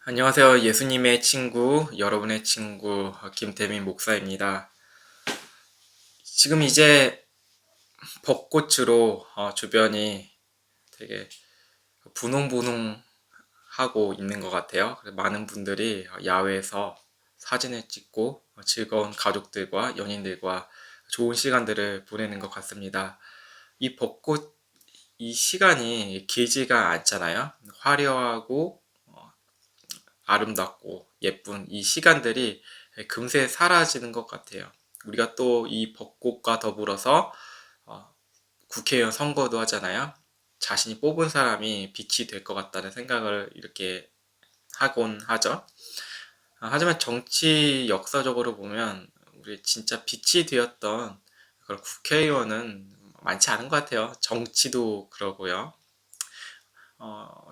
안녕하세요. 예수님의 친구, 여러분의 친구, 김태민 목사입니다. 지금 이제 벚꽃으로 주변이 되게 분홍분홍하고 있는 것 같아요. 그래서 많은 분들이 야외에서 사진을 찍고 즐거운 가족들과 연인들과 좋은 시간들을 보내는 것 같습니다. 이 벚꽃, 이 시간이 길지가 않잖아요. 화려하고 아름답고 예쁜 이 시간들이 금세 사라지는 것 같아요. 우리가 또 이 벚꽃과 더불어서 국회의원 선거도 하잖아요. 자신이 뽑은 사람이 빛이 될 것 같다는 생각을 이렇게 하곤 하죠. 하지만 정치 역사적으로 보면 우리 진짜 빛이 되었던 그런 국회의원은 많지 않은 것 같아요. 정치도 그러고요.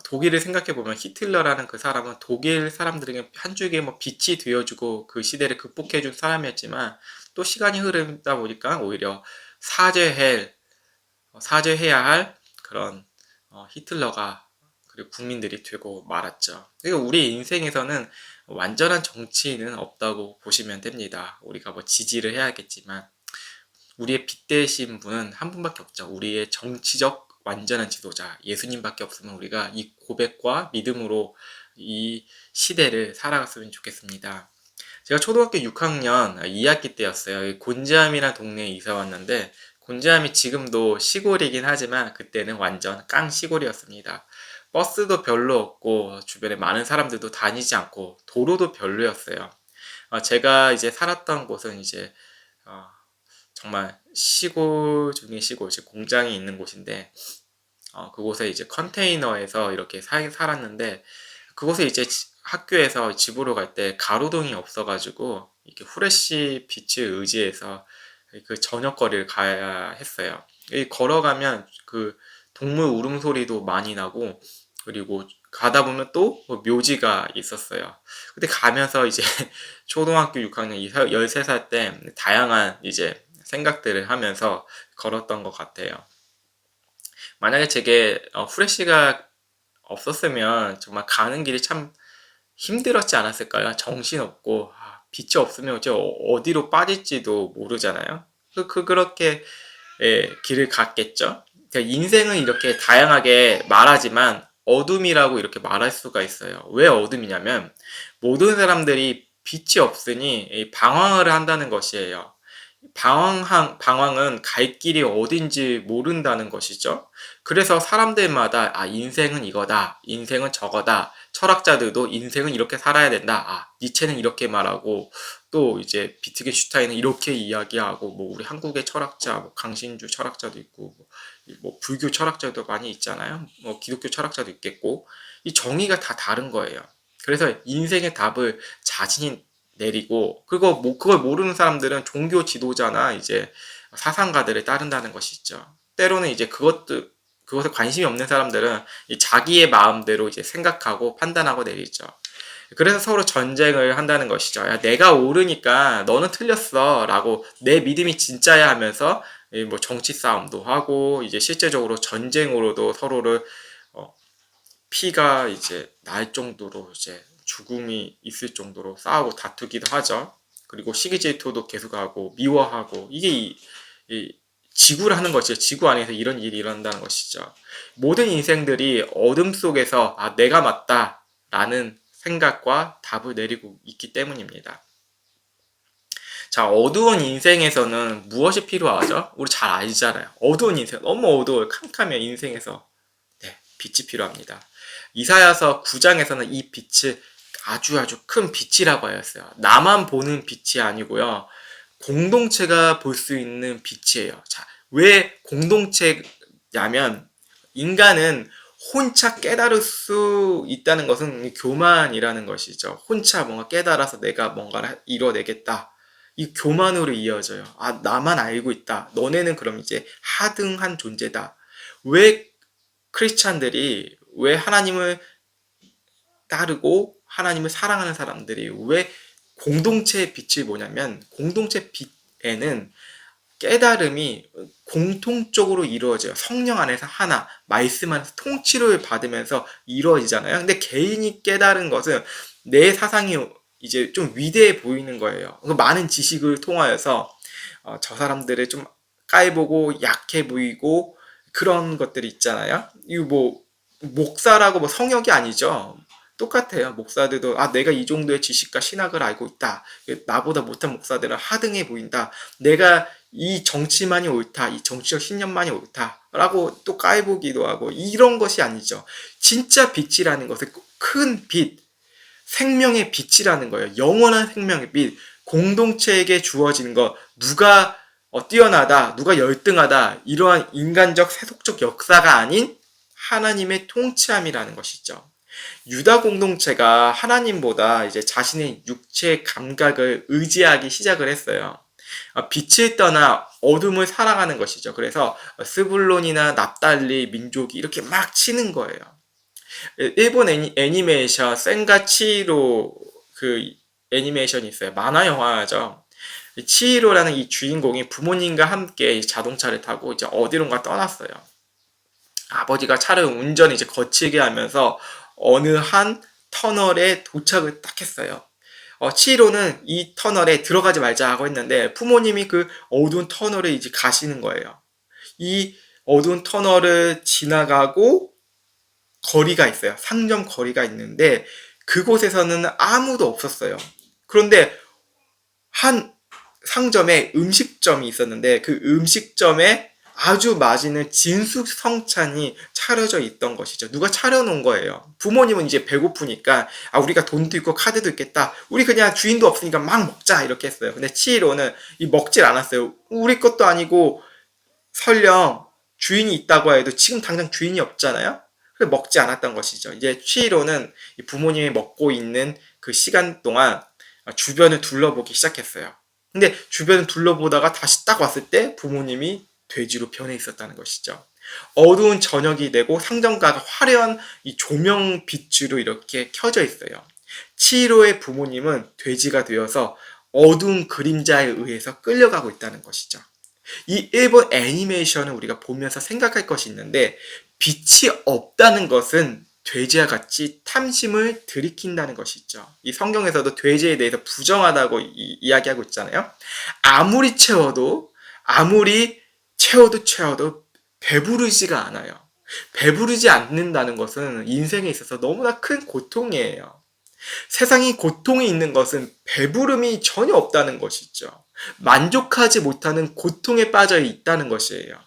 독일을 생각해보면 히틀러라는 그 사람은 독일 사람들에게 한 줄기의 뭐 빛이 되어주고 그 시대를 극복해준 사람이었지만 또 시간이 흐르다 보니까 오히려 사죄해야 할 그런 히틀러가 그리고 국민들이 되고 말았죠. 그러니까 우리 인생에서는 완전한 정치인은 없다고 보시면 됩니다. 우리가 뭐 지지를 해야겠지만 우리의 빛 대신 분은 한 분밖에 없죠. 우리의 정치적 완전한 지도자 예수님밖에 없으면 우리가 이 고백과 믿음으로 이 시대를 살아갔으면 좋겠습니다. 제가 초등학교 6학년 2학기 때였어요. 곤지암이라는 동네에 이사 왔는데 곤지암이 지금도 시골이긴 하지만 그때는 완전 깡 시골이었습니다. 버스도 별로 없고 주변에 많은 사람들도 다니지 않고 도로도 별로였어요. 제가 이제 살았던 곳은 이제 어, 정말 시골 중에 시골, 즉 공장이 있는 곳인데 그곳에 이제 컨테이너에서 이렇게 살았는데 그곳에 이제 학교에서 집으로 갈 때 가로등이 없어가지고 이렇게 후레쉬 빛을 의지해서 그 저녁거리를 가야 했어요. 걸어가면 그 동물 울음소리도 많이 나고 그리고 가다 보면 또 묘지가 있었어요. 근데 가면서 이제 초등학교 6학년 13살 때 다양한 이제 생각들을 하면서 걸었던 것 같아요. 만약에 제게 후레쉬가 없었으면 정말 가는 길이 참 힘들었지 않았을까요? 정신없고 빛이 없으면 이제 어디로 빠질지도 모르잖아요. 그렇게 길을 갔겠죠. 그러니까 인생은 이렇게 다양하게 말하지만 어둠이라고 이렇게 말할 수가 있어요. 왜 어둠이냐면 모든 사람들이 빛이 없으니 방황을 한다는 것이에요. 방황은 갈 길이 어딘지 모른다는 것이죠. 그래서 사람들마다 인생은 이거다, 인생은 저거다. 철학자들도 인생은 이렇게 살아야 된다. 니체는 이렇게 말하고 또 이제 비트겐슈타인은 이렇게 이야기하고 뭐 우리 한국의 철학자, 뭐 강신주 철학자도 있고 뭐 불교 철학자도 많이 있잖아요. 뭐 기독교 철학자도 있겠고 이 정의가 다 다른 거예요. 그래서 인생의 답을 자신이 내리고 그리고 뭐 그걸 모르는 사람들은 종교 지도자나 이제 사상가들을 따른다는 것이죠. 때로는 이제 그것에 관심이 없는 사람들은 자기의 마음대로 이제 생각하고 판단하고 내리죠. 그래서 서로 전쟁을 한다는 것이죠. 야, 내가 옳으니까 너는 틀렸어. 라고 내 믿음이 진짜야 하면서 뭐 정치 싸움도 하고 이제 실제적으로 전쟁으로도 서로를 어, 피가 이제 날 정도로 이제 죽음이 있을 정도로 싸우고 다투기도 하죠. 그리고 시기 질투도 계속하고 미워하고 이게 이 지구를 하는 것이죠. 지구 안에서 이런 일이 일어난다는 것이죠. 모든 인생들이 어둠 속에서 내가 맞다라는 생각과 답을 내리고 있기 때문입니다. 자, 어두운 인생에서는 무엇이 필요하죠? 우리 잘 알잖아요. 어두운 인생, 너무 어두워요. 캄캄해요, 인생에서. 네, 빛이 필요합니다. 이사야서 9장에서는 이 빛을 아주 큰 빛이라고 하였어요. 나만 보는 빛이 아니고요. 공동체가 볼 수 있는 빛이에요. 자, 왜 공동체냐면 인간은 혼자 깨달을 수 있다는 것은 교만이라는 것이죠. 혼자 뭔가 깨달아서 내가 뭔가를 이뤄내겠다. 이 교만으로 이어져요. 나만 알고 있다. 너네는 그럼 이제 하등한 존재다. 왜 크리스찬들이 왜 하나님을 따르고 하나님을 사랑하는 사람들이 왜 공동체의 빛이 뭐냐면 공동체 빛에는 깨달음이 공통적으로 이루어져요. 성령 안에서 하나, 말씀 안에서 통치를 받으면서 이루어지잖아요. 근데 개인이 깨달은 것은 내 사상이 이제 좀 위대해 보이는 거예요. 많은 지식을 통하여서 저 사람들을 좀 깔보고 약해 보이고 그런 것들이 있잖아요. 이거 뭐 목사라고 뭐 성역이 아니죠. 똑같아요. 목사들도 내가 이 정도의 지식과 신학을 알고 있다. 나보다 못한 목사들은 하등해 보인다. 내가 이 정치만이 옳다. 이 정치적 신념만이 옳다. 라고 또 깔보기도 하고 이런 것이 아니죠. 진짜 빛이라는 것은 큰 빛, 생명의 빛이라는 거예요. 영원한 생명의 빛, 공동체에게 주어지는 것, 누가 뛰어나다, 누가 열등하다, 이러한 인간적 세속적 역사가 아닌 하나님의 통치함이라는 것이죠. 유다 공동체가 하나님보다 이제 자신의 육체 감각을 의지하기 시작을 했어요. 빛을 떠나 어둠을 살아가는 것이죠. 그래서 스불론이나 납달리 민족이 이렇게 막 치는 거예요. 일본 애니메이션 센가 치히로 그 애니메이션이 있어요. 만화 영화죠. 치히로라는 이 주인공이 부모님과 함께 자동차를 타고 이제 어디론가 떠났어요. 아버지가 차를 운전 이제 거칠게 하면서 어느 한 터널에 도착을 딱 했어요. 치히로는 이 터널에 들어가지 말자 하고 했는데 부모님이 그 어두운 터널에 이제 가시는 거예요. 이 어두운 터널을 지나가고 거리가 있어요. 상점 거리가 있는데 그곳에서는 아무도 없었어요. 그런데 한 상점에 음식점이 있었는데 그 음식점에 아주 맛있는 진수성찬이 차려져 있던 것이죠. 누가 차려놓은 거예요. 부모님은 이제 배고프니까 우리가 돈도 있고 카드도 있겠다. 우리 그냥 주인도 없으니까 막 먹자 이렇게 했어요. 근데 치히로는 먹질 않았어요. 우리 것도 아니고 설령 주인이 있다고 해도 지금 당장 주인이 없잖아요. 그래서 먹지 않았던 것이죠. 이제 치히로는 부모님이 먹고 있는 그 시간 동안 주변을 둘러보기 시작했어요. 근데 주변을 둘러보다가 다시 딱 왔을 때 부모님이 돼지로 변해 있었다는 것이죠. 어두운 저녁이 되고 상점가가 화려한 이 조명 빛으로 이렇게 켜져 있어요. 치히로의 부모님은 돼지가 되어서 어두운 그림자에 의해서 끌려가고 있다는 것이죠. 이 일본 애니메이션을 우리가 보면서 생각할 것이 있는데 빛이 없다는 것은 돼지와 같이 탐심을 들이킨다는 것이죠. 이 성경에서도 돼지에 대해서 부정하다고 이야기하고 있잖아요. 아무리 채워도 배부르지가 않아요. 배부르지 않는다는 것은 인생에 있어서 너무나 큰 고통이에요. 세상이 고통이 있는 것은 배부름이 전혀 없다는 것이죠. 만족하지 못하는 고통에 빠져 있다는 것이에요.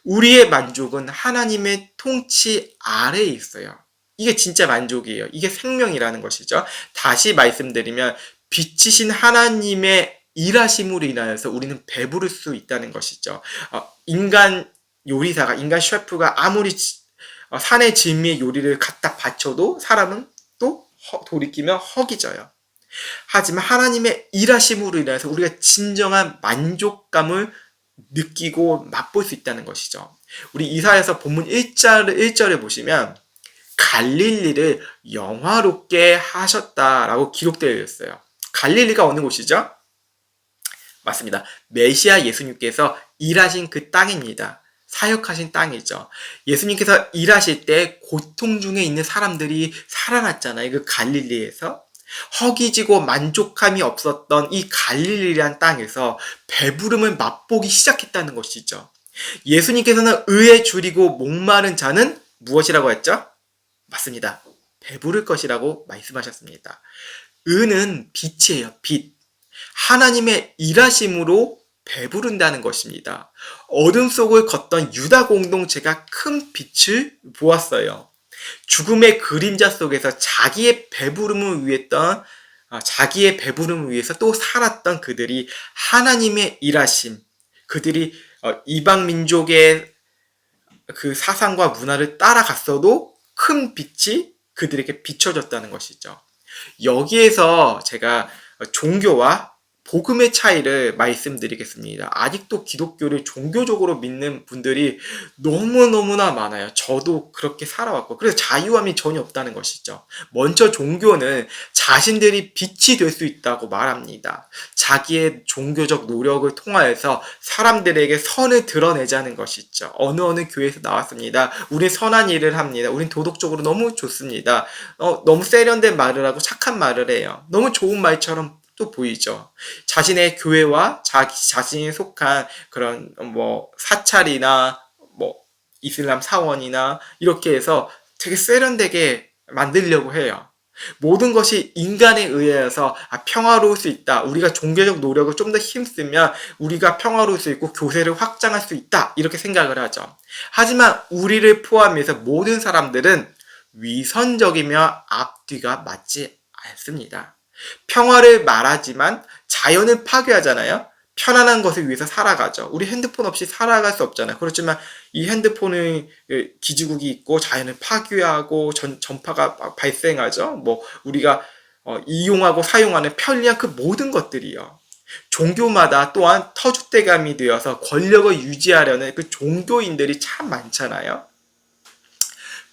우리의 만족은 하나님의 통치 아래에 있어요. 이게 진짜 만족이에요. 이게 생명이라는 것이죠. 다시 말씀드리면 빛이신 하나님의 일하심으로 인하여서 우리는 배부를 수 있다는 것이죠. 인간 요리사가, 인간 셰프가 아무리 산의 진미의 요리를 갖다 바쳐도 사람은 또 돌이키면 허기져요. 하지만 하나님의 일하심으로 인해서 우리가 진정한 만족감을 느끼고 맛볼 수 있다는 것이죠. 우리 이사야서 본문 1절을 보시면 갈릴리를 영화롭게 하셨다라고 기록되어 있어요. 갈릴리가 어느 곳이죠? 맞습니다. 메시아 예수님께서 일하신 그 땅입니다. 사역하신 땅이죠. 예수님께서 일하실 때 고통 중에 있는 사람들이 살아났잖아요. 그 갈릴리에서. 허기지고 만족함이 없었던 이 갈릴리라는 땅에서 배부름을 맛보기 시작했다는 것이죠. 예수님께서는 의에 줄이고 목마른 자는 무엇이라고 했죠? 맞습니다. 배부를 것이라고 말씀하셨습니다. 의는 빛이에요. 빛. 하나님의 일하심으로 배부른다는 것입니다. 어둠 속을 걷던 유다 공동체가 큰 빛을 보았어요. 죽음의 그림자 속에서 자기의 배부름을 위해서 또 살았던 그들이 하나님의 일하심, 그들이 이방 민족의 그 사상과 문화를 따라갔어도 큰 빛이 그들에게 비춰졌다는 것이죠. 여기에서 제가 종교와 복음의 차이를 말씀드리겠습니다. 아직도 기독교를 종교적으로 믿는 분들이 너무너무나 많아요. 저도 그렇게 살아왔고, 그래서 자유함이 전혀 없다는 것이죠. 먼저 종교는 자신들이 빛이 될 수 있다고 말합니다. 자기의 종교적 노력을 통하여서 사람들에게 선을 드러내자는 것이죠. 어느 교회에서 나왔습니다. 우린 선한 일을 합니다. 우린 도덕적으로 너무 좋습니다. 너무 세련된 말을 하고 착한 말을 해요. 너무 좋은 말처럼 또 보이죠. 자신의 교회와 자신이 속한 그런 사찰이나 이슬람 사원이나 이렇게 해서 되게 세련되게 만들려고 해요. 모든 것이 인간에 의해서 평화로울 수 있다. 우리가 종교적 노력을 좀 더 힘쓰면 우리가 평화로울 수 있고 교세를 확장할 수 있다. 이렇게 생각을 하죠. 하지만 우리를 포함해서 모든 사람들은 위선적이며 앞뒤가 맞지 않습니다. 평화를 말하지만 자연을 파괴하잖아요. 편안한 것을 위해서 살아가죠. 우리 핸드폰 없이 살아갈 수 없잖아요. 그렇지만 이 핸드폰의 기지국이 있고 자연을 파괴하고 전파가 발생하죠. 우리가 이용하고 사용하는 편리한 그 모든 것들이요. 종교마다 또한 터줏대감이 되어서 권력을 유지하려는 그 종교인들이 참 많잖아요.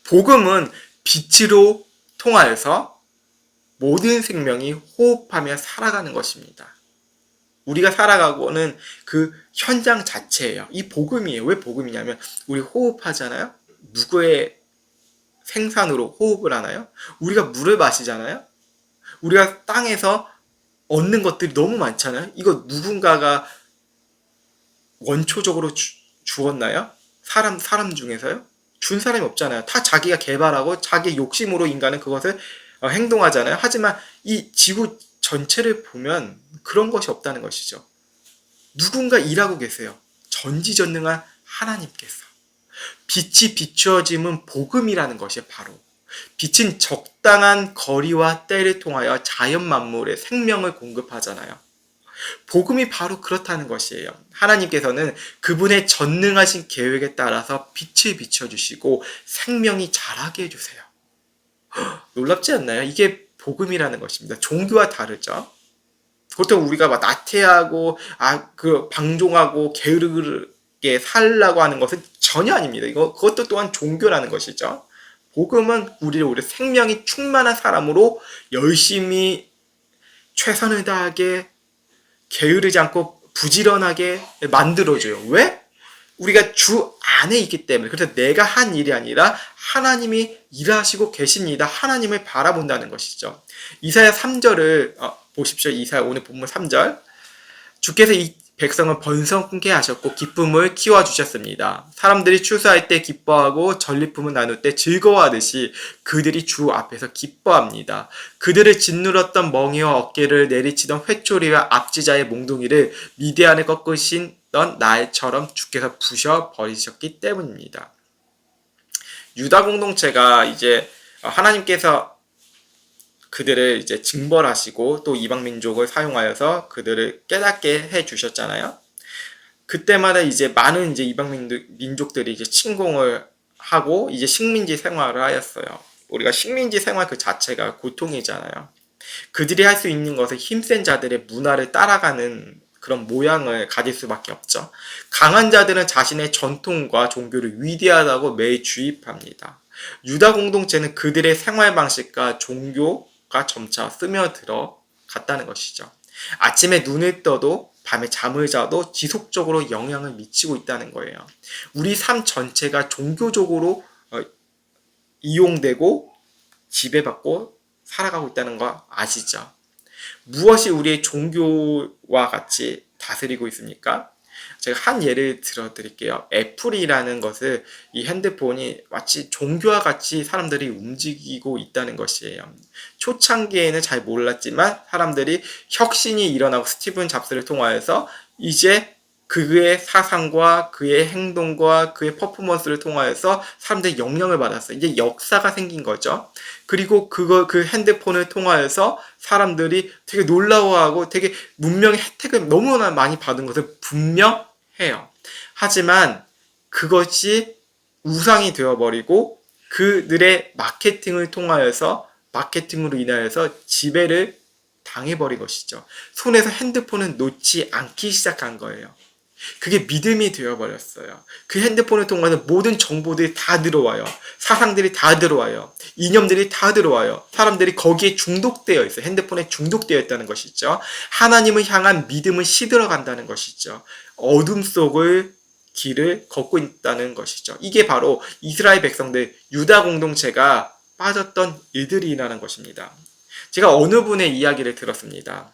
복음은 빛으로 통하여서 모든 생명이 호흡하며 살아가는 것입니다. 우리가 살아가고는 그 현장 자체예요. 이 복음이에요. 왜 복음이냐면 우리 호흡하잖아요. 누구의 생산으로 호흡을 하나요? 우리가 물을 마시잖아요. 우리가 땅에서 얻는 것들이 너무 많잖아요. 이거 누군가가 원초적으로 주었나요? 사람 중에서요? 준 사람이 없잖아요. 다 자기가 개발하고 자기 욕심으로 인간은 그것을 행동하잖아요. 하지만 이 지구 전체를 보면 그런 것이 없다는 것이죠. 누군가 일하고 계세요. 전지전능한 하나님께서. 빛이 비추어짐은 복음이라는 것이 바로. 빛은 적당한 거리와 때를 통하여 자연 만물에 생명을 공급하잖아요. 복음이 바로 그렇다는 것이에요. 하나님께서는 그분의 전능하신 계획에 따라서 빛을 비춰주시고 생명이 자라게 해주세요. 놀랍지 않나요? 이게 복음이라는 것입니다. 종교와 다르죠. 보통 우리가 나태하고 방종하고 게으르게 살라고 하는 것은 전혀 아닙니다. 그것도 또한 종교라는 것이죠. 복음은 우리를 오히려 생명이 충만한 사람으로 열심히 최선을 다하게 게으르지 않고 부지런하게 만들어줘요. 왜? 우리가 주 안에 있기 때문에. 그래서 내가 한 일이 아니라 하나님이 일하시고 계십니다. 하나님을 바라본다는 것이죠. 이사야 3절을 보십시오. 이사야 오늘 본문 3절. 주께서 이 백성을 번성케 하셨고 기쁨을 키워주셨습니다. 사람들이 추수할 때 기뻐하고 전리품을 나눌 때 즐거워하듯이 그들이 주 앞에서 기뻐합니다. 그들을 짓눌렀던 멍이와 어깨를 내리치던 회초리와 압지자의 몽둥이를 미디안에 꺾으신 날처럼 주께서 부셔버리셨기 때문입니다. 유다 공동체가 이제 하나님께서 그들을 이제 징벌하시고 또 이방 민족을 사용하여서 그들을 깨닫게 해 주셨잖아요. 그때마다 이제 많은 이제 이방 민족들이 이제 침공을 하고 이제 식민지 생활을 하였어요. 우리가 식민지 생활 그 자체가 고통이잖아요. 그들이 할 수 있는 것은 힘센 자들의 문화를 따라가는 그런 모양을 가질 수밖에 없죠. 강한 자들은 자신의 전통과 종교를 위대하다고 매일 주입합니다. 유다 공동체는 그들의 생활 방식과 종교가 점차 스며들어 갔다는 것이죠. 아침에 눈을 떠도 밤에 잠을 자도 지속적으로 영향을 미치고 있다는 거예요. 우리 삶 전체가 종교적으로 이용되고 지배받고 살아가고 있다는 거 아시죠? 무엇이 우리의 종교와 같이 다스리고 있습니까? 제가 한 예를 들어 드릴게요. 애플이라는 것을 이 핸드폰이 마치 종교와 같이 사람들이 움직이고 있다는 것이에요. 초창기에는 잘 몰랐지만 사람들이 혁신이 일어나고 스티븐 잡스를 통하여서 이제 그의 사상과 그의 행동과 그의 퍼포먼스를 통하여서 사람들이 영향을 받았어요. 이제 역사가 생긴 거죠. 그리고 그 핸드폰을 통하여서 사람들이 되게 놀라워하고 되게 문명의 혜택을 너무나 많이 받은 것은 분명해요. 하지만 그것이 우상이 되어버리고 그들의 마케팅으로 인하여서 지배를 당해버린 것이죠. 손에서 핸드폰은 놓지 않기 시작한 거예요. 그게 믿음이 되어버렸어요. 그 핸드폰을 통해서 모든 정보들이 다 들어와요. 사상들이 다 들어와요. 이념들이 다 들어와요. 사람들이 거기에 중독되어 있어요. 핸드폰에 중독되어 있다는 것이죠. 하나님을 향한 믿음을 시들어간다는 것이죠. 어둠 속을 길을 걷고 있다는 것이죠. 이게 바로 이스라엘 백성들, 유다 공동체가 빠졌던 일들이라는 것입니다. 제가 어느 분의 이야기를 들었습니다.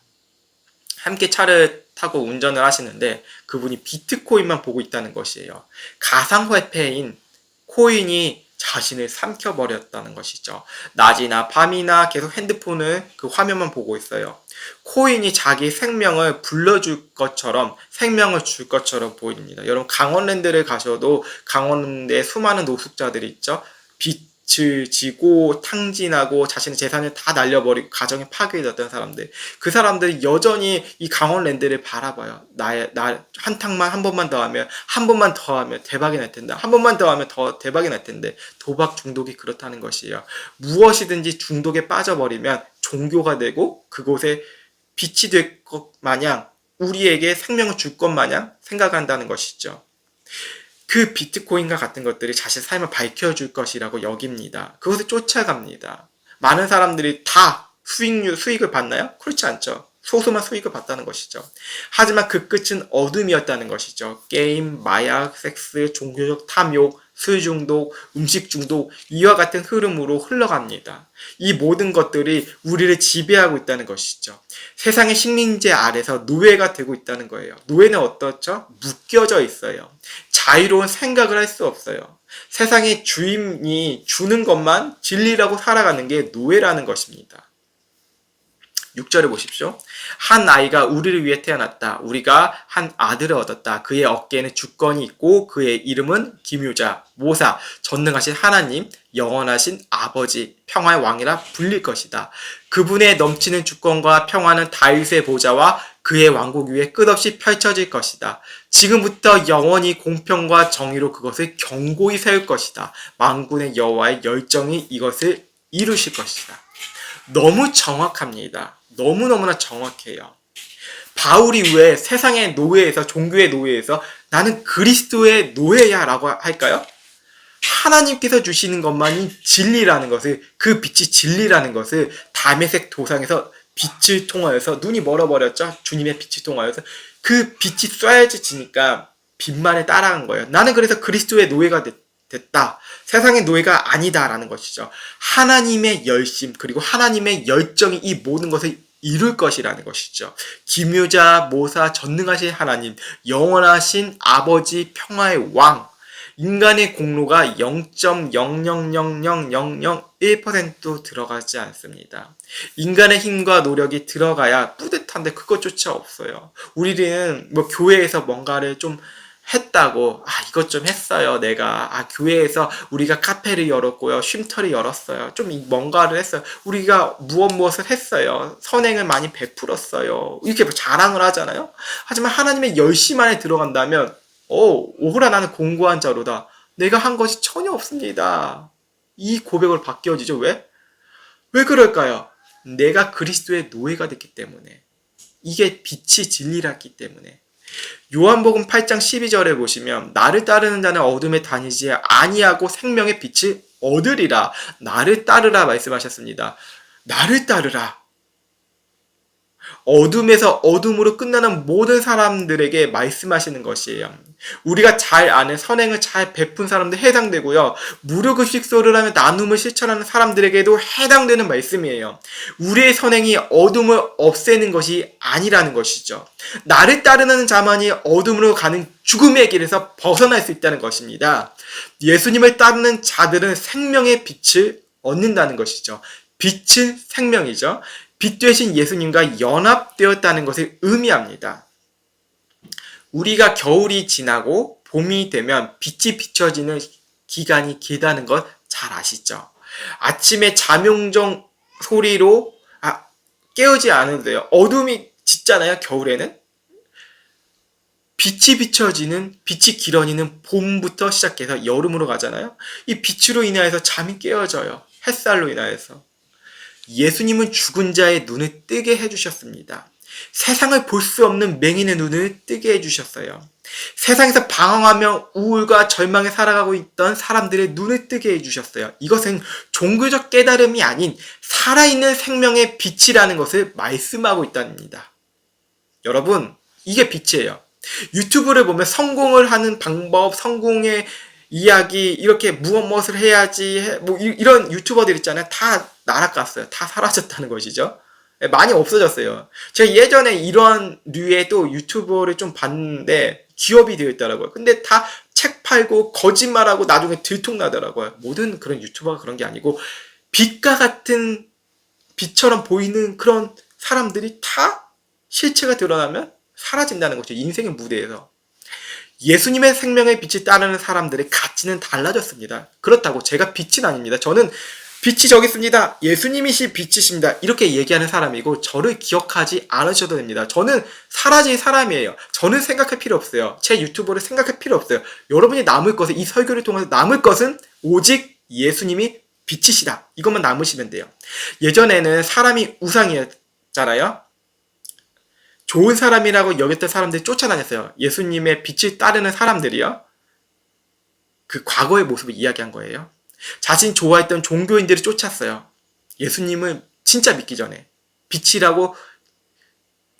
함께 차를 타고 운전을 하시는데 그분이 비트코인만 보고 있다는 것이에요. 가상화폐인 코인이 자신을 삼켜버렸다는 것이죠. 낮이나 밤이나 계속 핸드폰을 그 화면만 보고 있어요. 코인이 자기 생명을 불러줄 것처럼, 생명을 줄 것처럼 보입니다. 여러분, 강원랜드를 가셔도 강원랜드에 수많은 노숙자들이 있죠. 빚을 지고 탕진하고 자신의 재산을 다 날려버리고 가정이 파괴되었던 사람들. 그 사람들이 여전히 이 강원랜드를 바라봐요. 나 한탕만 한 번만 더 하면, 한 번만 더 하면 대박이 날 텐데, 한 번만 더 하면 더 대박이 날 텐데, 도박 중독이 그렇다는 것이에요. 무엇이든지 중독에 빠져버리면 종교가 되고 그곳에 빛이 될 것 마냥, 우리에게 생명을 줄 것 마냥 생각한다는 것이죠. 그 비트코인과 같은 것들이 자신의 삶을 밝혀줄 것이라고 여깁니다. 그것을 쫓아갑니다. 많은 사람들이 다 수익을 받나요? 그렇지 않죠. 소소한 수익을 받다는 것이죠. 하지만 그 끝은 어둠이었다는 것이죠. 게임, 마약, 섹스, 종교적 탐욕, 술 중독, 음식 중독, 이와 같은 흐름으로 흘러갑니다. 이 모든 것들이 우리를 지배하고 있다는 것이죠. 세상의 식민지 아래서 노예가 되고 있다는 거예요. 노예는 어떻죠? 묶여져 있어요. 자유로운 생각을 할 수 없어요. 세상의 주인이 주는 것만 진리라고 살아가는 게 노예라는 것입니다. 6절을 보십시오. 한 아이가 우리를 위해 태어났다. 우리가 한 아들을 얻었다. 그의 어깨에는 주권이 있고 그의 이름은 기묘자, 모사, 전능하신 하나님, 영원하신 아버지, 평화의 왕이라 불릴 것이다. 그분의 넘치는 주권과 평화는 다윗의 보좌와 그의 왕국 위에 끝없이 펼쳐질 것이다. 지금부터 영원히 공평과 정의로 그것을 견고히 세울 것이다. 만군의 여호와의 열정이 이것을 이루실 것이다. 너무 정확합니다. 너무너무나 정확해요. 바울이 왜 세상의 노예에서, 종교의 노예에서 나는 그리스도의 노예야 라고 할까요? 하나님께서 주시는 것만이 진리라는 것을, 그 빛이 진리라는 것을 다메섹 도상에서 빛을 통하여서, 눈이 멀어버렸죠? 주님의 빛을 통하여서 그 빛이 쏴야지니까 빛만을 따라간 거예요. 나는 그래서 그리스도의 노예가 됐다. 세상의 노예가 아니다라는 것이죠. 하나님의 열심 그리고 하나님의 열정이 이 모든 것을 이룰 것이라는 것이죠. 기묘자, 모사, 전능하신 하나님, 영원하신 아버지, 평화의 왕. 인간의 공로가 0.0000001%도 들어가지 않습니다. 인간의 힘과 노력이 들어가야 뿌듯한데 그것조차 없어요. 우리는 뭐 교회에서 뭔가를 좀 했다고, 이것 좀 했어요. 내가 교회에서 우리가 카페를 열었고요, 쉼터를 열었어요, 좀 뭔가를 했어요, 우리가 무엇을 했어요, 선행을 많이 베풀었어요, 이렇게 자랑을 하잖아요. 하지만 하나님의 열심 안에 들어간다면 오호라 나는 공고한 자로다, 내가 한 것이 전혀 없습니다, 이 고백을 받게 해지죠. 왜 그럴까요? 내가 그리스도의 노예가 됐기 때문에, 이게 빛이 진리랐기 때문에. 요한복음 8장 12절에 보시면 나를 따르는 자는 어둠에 다니지 아니하고 생명의 빛을 얻으리라. 나를 따르라 말씀하셨습니다. 나를 따르라. 어둠에서 어둠으로 끝나는 모든 사람들에게 말씀하시는 것이에요. 우리가 잘 아는 선행을 잘 베푼 사람들 해당되고요, 무료급식소를 하며 나눔을 실천하는 사람들에게도 해당되는 말씀이에요. 우리의 선행이 어둠을 없애는 것이 아니라는 것이죠. 나를 따르는 자만이 어둠으로 가는 죽음의 길에서 벗어날 수 있다는 것입니다. 예수님을 따르는 자들은 생명의 빛을 얻는다는 것이죠. 빛은 생명이죠. 빛 되신 예수님과 연합되었다는 것을 의미합니다. 우리가 겨울이 지나고 봄이 되면 빛이 비춰지는 기간이 길다는 것 잘 아시죠? 아침에 잠용정 소리로 깨우지 않아도 돼요. 어둠이 짙잖아요, 겨울에는. 빛이 비춰지는, 빛이 길어지는 봄부터 시작해서 여름으로 가잖아요. 이 빛으로 인하여서 잠이 깨어져요. 햇살로 인하여서. 예수님은 죽은 자의 눈을 뜨게 해주셨습니다. 세상을 볼 수 없는 맹인의 눈을 뜨게 해주셨어요. 세상에서 방황하며 우울과 절망에 살아가고 있던 사람들의 눈을 뜨게 해주셨어요. 이것은 종교적 깨달음이 아닌 살아있는 생명의 빛이라는 것을 말씀하고 있답니다. 여러분, 이게 빛이에요. 유튜브를 보면 성공을 하는 방법, 성공의 이야기, 이렇게 무엇을 해야지, 뭐 이런 유튜버들 있잖아요. 다 날아갔어요. 다 사라졌다는 것이죠. 많이 없어졌어요. 제가 예전에 이런 류의 또 유튜버를 좀 봤는데 기업이 되어 있더라고요. 근데 다 책 팔고 거짓말하고 나중에 들통나더라고요. 모든 그런 유튜버가 그런 게 아니고 빛과 같은 빛처럼 보이는 그런 사람들이 다 실체가 드러나면 사라진다는 거죠. 인생의 무대에서. 예수님의 생명의 빛이 따르는 사람들의 가치는 달라졌습니다. 그렇다고 제가 빛은 아닙니다. 저는 빛이 저기 있습니다. 예수님이시 빛이십니다. 이렇게 얘기하는 사람이고 저를 기억하지 않으셔도 됩니다. 저는 사라질 사람이에요. 저는 생각할 필요 없어요. 제 유튜브를 생각할 필요 없어요. 여러분이 남을 것은, 이 설교를 통해서 남을 것은 오직 예수님이 빛이시다. 이것만 남으시면 돼요. 예전에는 사람이 우상이었잖아요. 좋은 사람이라고 여겼던 사람들이 쫓아다녔어요. 예수님의 빛을 따르는 사람들이요. 그 과거의 모습을 이야기한 거예요. 자신 좋아했던 종교인들을 쫓았어요. 예수님을 진짜 믿기 전에. 빛이라고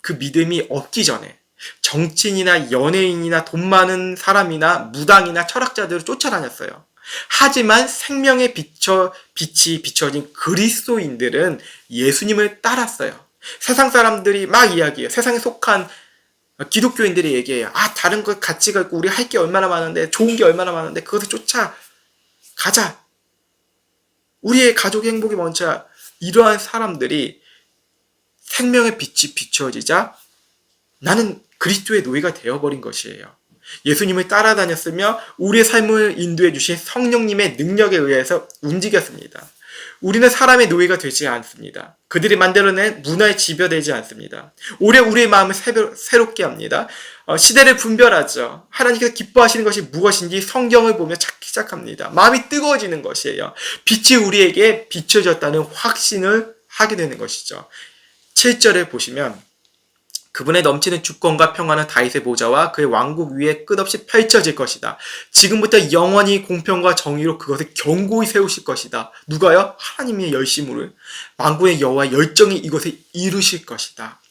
그 믿음이 없기 전에. 정치인이나 연예인이나 돈 많은 사람이나 무당이나 철학자들을 쫓아다녔어요. 하지만 생명의 빛이 비춰진 그리스도인들은 예수님을 따랐어요. 세상 사람들이 막 이야기해요. 세상에 속한 기독교인들이 얘기해요. 아, 다른 것 가치가 있고 우리 할 게 얼마나 많은데, 좋은 게 얼마나 많은데 그것을 쫓아가자. 우리의 가족의 행복이 먼저야. 이러한 사람들이 생명의 빛이 비춰지자 나는 그리스도의 노예가 되어버린 것이에요. 예수님을 따라다녔으며 우리의 삶을 인도해 주신 성령님의 능력에 의해서 움직였습니다. 우리는 사람의 노예가 되지 않습니다. 그들이 만들어낸 문화에 지배되지 않습니다. 오히려 우리의 마음을 새롭게 합니다. 시대를 분별하죠. 하나님께서 기뻐하시는 것이 무엇인지 성경을 보며 찾기 시작합니다. 마음이 뜨거워지는 것이에요. 빛이 우리에게 비춰졌다는 확신을 하게 되는 것이죠. 7절에 보시면 그분의 넘치는 주권과 평화는 다윗의 보좌와 그의 왕국 위에 끝없이 펼쳐질 것이다. 지금부터 영원히 공평과 정의로 그것을 견고히 세우실 것이다. 누가요? 하나님의 열심으로. 만군의 여호와 열정이 이것을 이루실 것이다.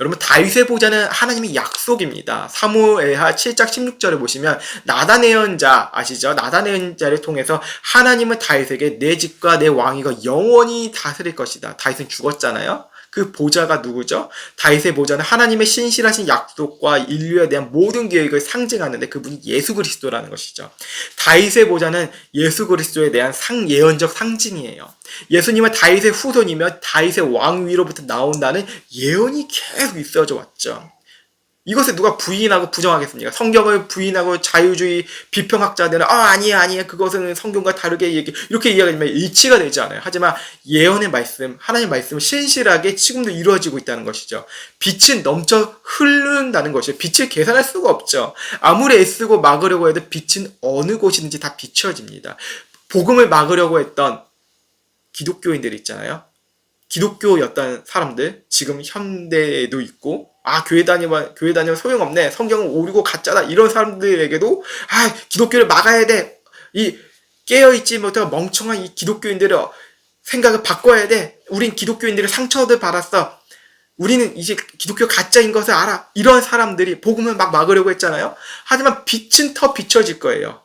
여러분, 다윗의 보좌는 하나님의 약속입니다. 사무엘하 7장 16절을 보시면 나단의 연자 아시죠? 나단의 연자를 통해서 하나님은 다윗에게 내 집과 내 왕위가 영원히 다스릴 것이다. 다윗은 죽었잖아요. 그 보좌가 누구죠? 다윗의 보좌는 하나님의 신실하신 약속과 인류에 대한 모든 계획을 상징하는데 그분이 예수 그리스도라는 것이죠. 다윗의 보좌는 예수 그리스도에 대한 예언적 상징이에요. 예수님은 다윗의 후손이며 다윗의 왕위로부터 나온다는 예언이 계속 있어져 왔죠. 이것을 누가 부인하고 부정하겠습니까? 성경을 부인하고 자유주의 비평학자들은 아니야 그것은 성경과 다르게 이렇게 이야기하면 일치가 되지 않아요. 하지만 예언의 말씀, 하나님의 말씀은 신실하게 지금도 이루어지고 있다는 것이죠. 빛은 넘쳐 흐른다는 것이죠. 빛을 계산할 수가 없죠. 아무리 애쓰고 막으려고 해도 빛은 어느 곳이든지 다 비춰집니다. 복음을 막으려고 했던 기독교인들 있잖아요. 기독교였던 사람들, 지금 현대에도 있고, 교회 다니면 소용없네. 성경은 오류고 가짜다. 이런 사람들에게도, 기독교를 막아야 돼. 이 깨어있지 못하고 멍청한 이 기독교인들의 생각을 바꿔야 돼. 우린 기독교인들의 상처를 받았어. 우리는 이제 기독교 가짜인 것을 알아. 이런 사람들이 복음을 막 막으려고 했잖아요. 하지만 빛은 더 비춰질 거예요.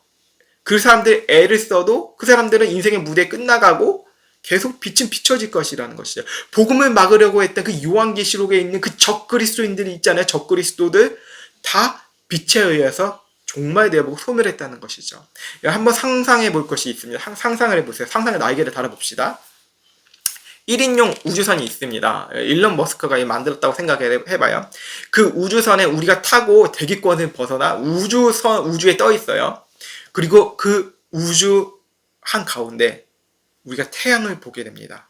그 사람들 애를 써도 그 사람들은 인생의 무대에 끝나가고 계속 빛은 비춰질 것이라는 것이죠. 복음을 막으려고 했던 그 요한계시록에 있는 그 적그리스도인들이 있잖아요. 적그리스도들 다 빛에 의해서 종말되어보고 소멸했다는 것이죠. 한번 상상해 볼 것이 있습니다. 상상을 해보세요. 상상의 날개를 달아봅시다. 1인용 우주선이 있습니다. 일론 머스크가 만들었다고 생각해봐요. 그 우주선에 우리가 타고 대기권을 벗어나 우주에 떠 있어요. 그리고 그 우주 한가운데 우리가 태양을 보게 됩니다.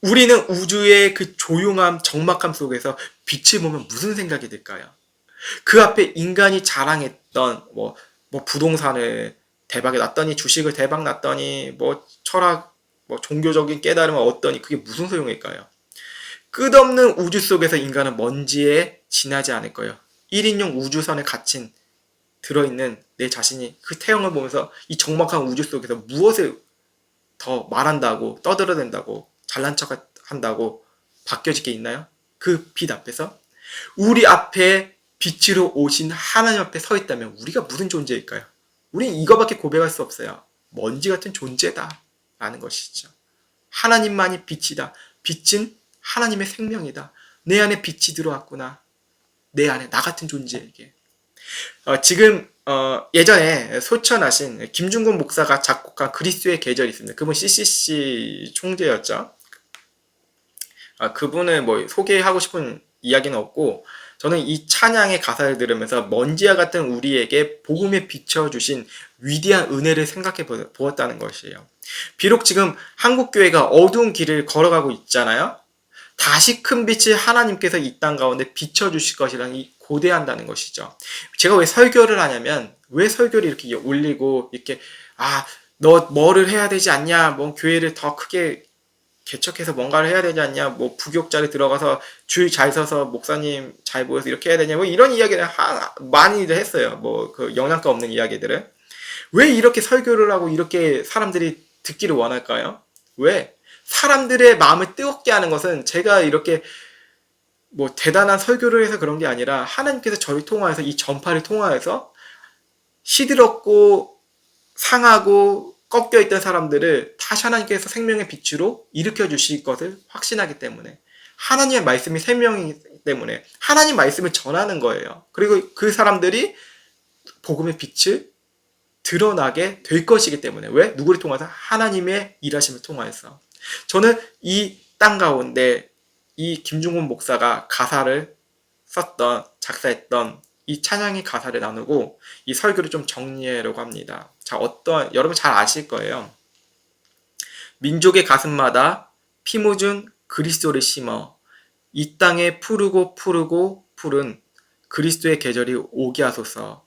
우리는 우주의 그 조용함, 적막함 속에서 빛을 보면 무슨 생각이 들까요? 그 앞에 인간이 자랑했던 부동산을 대박이 났더니, 주식을 대박 났더니, 철학, 종교적인 깨달음을 얻더니 그게 무슨 소용일까요? 끝없는 우주 속에서 인간은 먼지에 지나지 않을 거예요. 1인용 우주선에 갇힌 들어있는 내 자신이 그 태영을 보면서 이 적막한 우주 속에서 무엇을 더 말한다고, 떠들어댄다고, 잘난 척 한다고 바뀌어질 게 있나요? 그 빛 앞에서 우리 앞에 빛으로 오신 하나님 앞에 서 있다면 우리가 무슨 존재일까요? 우린 이거밖에 고백할 수 없어요. 먼지 같은 존재다 라는 것이죠. 하나님만이 빛이다. 빛은 하나님의 생명이다. 내 안에 빛이 들어왔구나. 내 안에 나 같은 존재에게. 지금 예전에 소천하신 김중곤 목사가 작곡한 그리스도의 계절이 있습니다. 그분 CCC 총재였죠. 그분을 뭐 소개하고 싶은 이야기는 없고, 저는 이 찬양의 가사를 들으면서 먼지와 같은 우리에게 복음에 비춰주신 위대한 은혜를 생각해 보았다는 것이에요. 비록 지금 한국교회가 어두운 길을 걸어가고 있잖아요. 다시 큰 빛을 하나님께서 이 땅 가운데 비춰주실 것이라는 이 고대한다는 것이죠. 제가 왜 설교를 하냐면, 왜 설교를 이렇게 올리고 이렇게 너 뭐를 해야 되지 않냐, 뭐 교회를 더 크게 개척해서 뭔가를 해야 되지 않냐, 뭐 부교육자리 들어가서 줄 잘 서서 목사님 잘 보여서 이렇게 해야 되냐, 뭐 이런 이야기를 많이들 했어요. 뭐 그 영양가 없는 이야기들을. 왜 이렇게 설교를 하고 이렇게 사람들이 듣기를 원할까요? 왜? 사람들의 마음을 뜨겁게 하는 것은 제가 이렇게 뭐 대단한 설교를 해서 그런 게 아니라 하나님께서 저를 통하여서, 이 전파를 통하여서 시들었고 상하고 꺾여있던 사람들을 다시 하나님께서 생명의 빛으로 일으켜 주실 것을 확신하기 때문에, 하나님의 말씀이 생명이기 때문에 하나님 말씀을 전하는 거예요. 그리고 그 사람들이 복음의 빛을 드러나게 될 것이기 때문에. 왜? 누구를 통해서? 하나님의 일하심을 통하여서. 저는 이 땅 가운데 이 김중곤 목사가 가사를 썼던, 작사했던 이 찬양의 가사를 나누고 이 설교를 좀 정리하려고 합니다. 자, 여러분 잘 아실 거예요. 민족의 가슴마다 피 묻은 그리스도를 심어 이 땅에 푸르고 푸른 그리스도의 계절이 오게 하소서.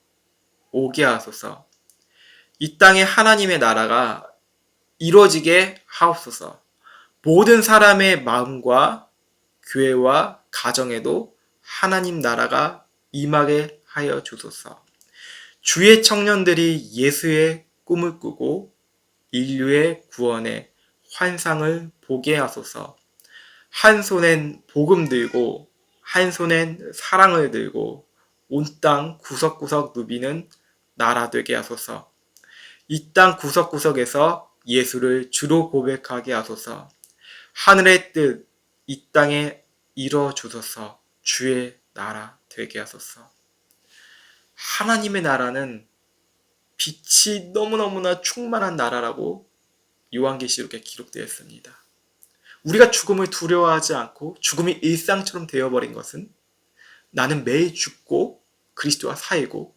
오게 하소서. 이 땅에 하나님의 나라가 이루어지게 하옵소서. 모든 사람의 마음과 교회와 가정에도 하나님 나라가 임하게 하여 주소서. 주의 청년들이 예수의 꿈을 꾸고 인류의 구원의 환상을 보게 하소서. 한 손엔 복음 들고 한 손엔 사랑을 들고 온 땅 구석구석 누비는 나라 되게 하소서. 이 땅 구석구석에서 예수를 주로 고백하게 하소서. 하늘의 뜻 이 땅에 이루어 주소서. 주의 나라 되게 하소서. 하나님의 나라는 빛이 너무너무나 충만한 나라라고 요한계시록에 기록되어 있습니다. 우리가 죽음을 두려워하지 않고 죽음이 일상처럼 되어버린 것은 나는 매일 죽고 그리스도와 살고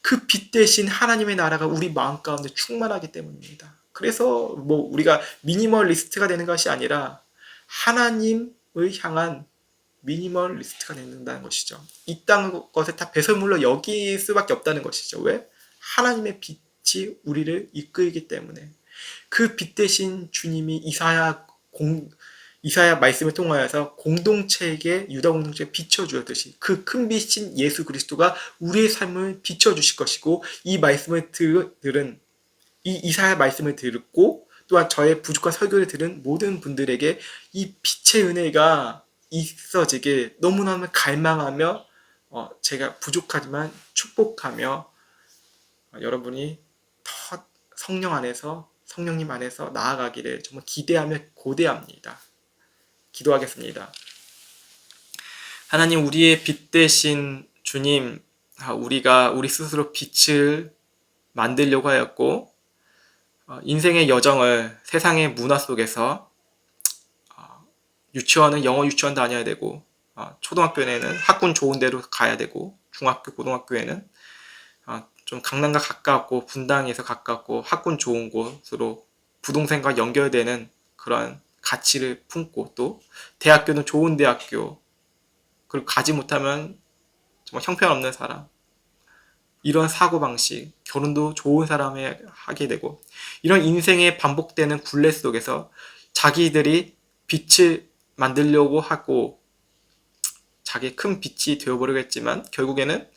그 빛 대신 하나님의 나라가 우리 마음 가운데 충만하기 때문입니다. 그래서 뭐 우리가 미니멀리스트가 되는 것이 아니라 하나님을 향한 미니멀리스트가 된다는 것이죠. 이 땅 것에 다 배설물로 여길 수밖에 없다는 것이죠. 왜? 하나님의 빛이 우리를 이끌기 때문에. 그 빛 대신 주님이 이사야 말씀을 통하여서 공동체에게, 유다 공동체에 비춰주었듯이 그 큰 빛인 예수 그리스도가 우리의 삶을 비춰주실 것이고, 이 말씀을 들은, 이 이사야 말씀을 듣고 또한 저의 부족한 설교를 들은 모든 분들에게 이 빛의 은혜가 있어지길 너무너무 갈망하며 제가 부족하지만 축복하며 여러분이 더 성령님 안에서 나아가기를 정말 기대하며 고대합니다. 기도하겠습니다. 하나님, 우리의 빛 대신 주님, 우리가 우리 스스로 빛을 만들려고 하였고 인생의 여정을 세상의 문화 속에서 유치원은 영어 유치원 다녀야 되고 초등학교에는 학군 좋은 데로 가야 되고 중학교, 고등학교에는 좀 강남과 가깝고 분당에서 가깝고 학군 좋은 곳으로 부동산과 연결되는 그런 가치를 품고, 또 대학교는 좋은 대학교, 그리고 가지 못하면 정말 형편없는 사람, 이런 사고방식, 결혼도 좋은 사람에 하게 되고, 이런 인생의 반복되는 굴레 속에서 자기들이 빛을 만들려고 하고 자기 큰 빛이 되어버리겠지만 결국에는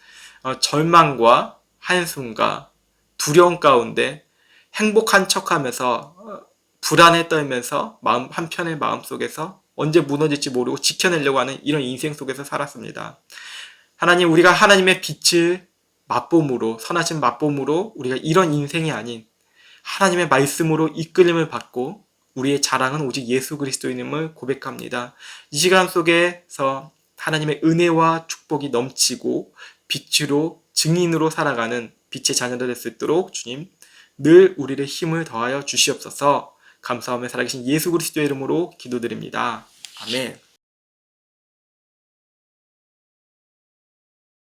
절망과 한숨과 두려움 가운데 행복한 척하면서 불안에 떨면서 한편의 마음속에서 언제 무너질지 모르고 지켜내려고 하는 이런 인생 속에서 살았습니다. 하나님, 우리가 하나님의 빛을 맛봄으로, 선하신 맛봄으로 우리가 이런 인생이 아닌 하나님의 말씀으로 이끌림을 받고 우리의 자랑은 오직 예수 그리스도인임을 고백합니다. 이 시간 속에서 하나님의 은혜와 축복이 넘치고 빛으로 증인으로 살아가는 빛의 자녀들 될 수 있도록 주님 늘 우리를 힘을 더하여 주시옵소서. 감사하며 살아계신 예수 그리스도의 이름으로 기도드립니다. 아멘.